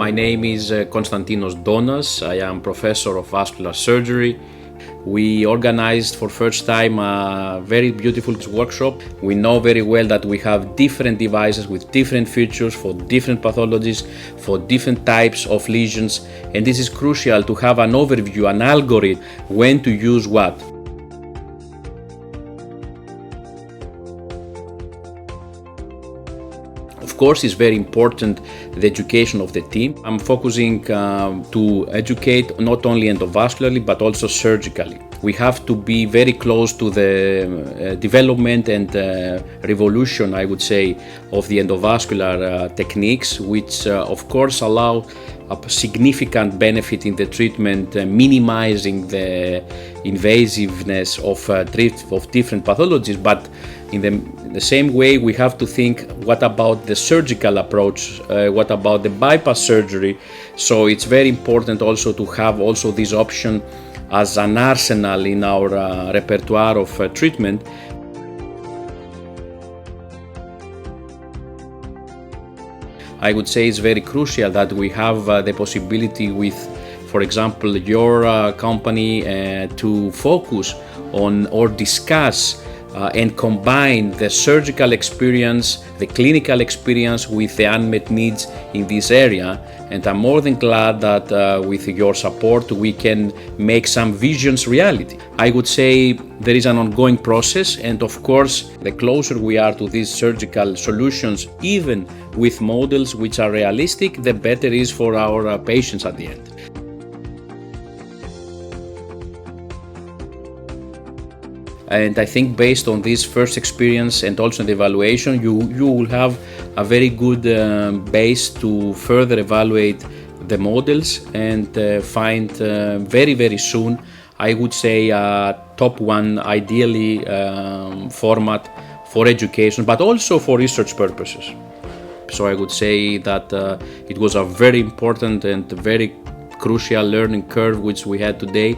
My name is Konstantinos Donas. I am professor of vascular surgery. We organized for first time a very beautiful workshop. We know very well that we have different devices with different features for different pathologies, for different types of lesions, and this is crucial to have an overview, an algorithm, when to use what. Of course, it's very important the education of the team. I'm focusing to educate not only endovascularly but also surgically. We have to be very close to the development and revolution, I would say, of the endovascular techniques, which of course allow a significant benefit in the treatment, minimizing the invasiveness of different pathologies. But in the same way, we have to think, what about the surgical approach? What about the bypass surgery? So it's very important also to have also this option as an arsenal in our repertoire of treatment. I would say it's very crucial that we have the possibility with, for example, your company to focus on or discuss and combine the surgical experience, the clinical experience with the unmet needs in this area. And I'm more than glad that with your support we can make some visions reality. I would say there is an ongoing process, and of course the closer we are to these surgical solutions, even with models which are realistic, the better it is for our patients at the end. And I think based on this first experience and also the evaluation, you will have a very good base to further evaluate the models and find very, very soon, I would say, a top one, ideally format for education, but also for research purposes. So I would say that it was a very important and very crucial learning curve which we had today.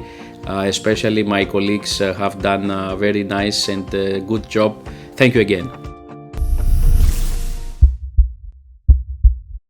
Especially my colleagues have done a very nice and good job. Thank you again.